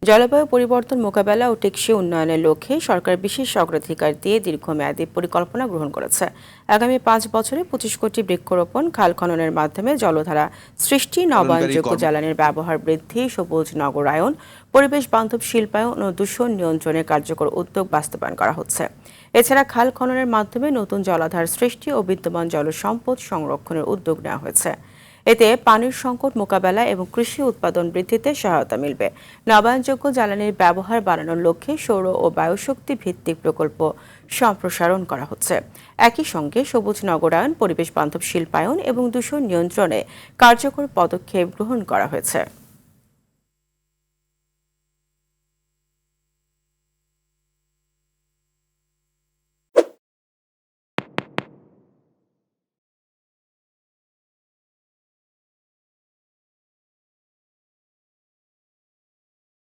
জলবায়ু পরিবর্তন মোকাবেলা ও টেকসই উন্নয়নের লক্ষ্যে সরকার বিশেষ অগ্রাধিকার দিয়ে দীর্ঘমেয়াদী পরিকল্পনা গ্রহণ করেছে। আগামী ৫ বছরে ২৫ কোটি বৃক্ষরোপণ, খাল খননের মাধ্যমে জলধারা সৃষ্টি, পালনকারী নবায়নযোগ্য জ্বালানির ব্যবহার বৃদ্ধি, সবুজ নগরায়ন, পরিবেশ বান্ধব শিল্পায়ন ও দূষণ নিয়ন্ত্রণের কার্যকর উদ্যোগ বাস্তবায়ন করা হচ্ছে। এছাড়া খাল খননের মাধ্যমে নতুন জলাধার সৃষ্টি ও বিদ্যমান জলসম্পদ সংরক্ষণের উদ্যোগ নেওয়া হয়েছে। এতে পানির সংকট মোকাবেলা এবং কৃষি উৎপাদন বৃদ্ধিতে সহায়তা মিলবে। নবায়নযোগ্য জ্বালানির ব্যবহার বাড়ানোর লক্ষ্যে সৌর ও বায়ুশক্তি ভিত্তিক প্রকল্প সম্প্রসারণ করা হচ্ছে। একই সঙ্গে সবুজ নগরায়ন, পরিবেশ বান্ধব শিল্পায়ন এবং দূষণ নিয়ন্ত্রণে কার্যকর পদক্ষেপ গ্রহণ করা হয়েছে।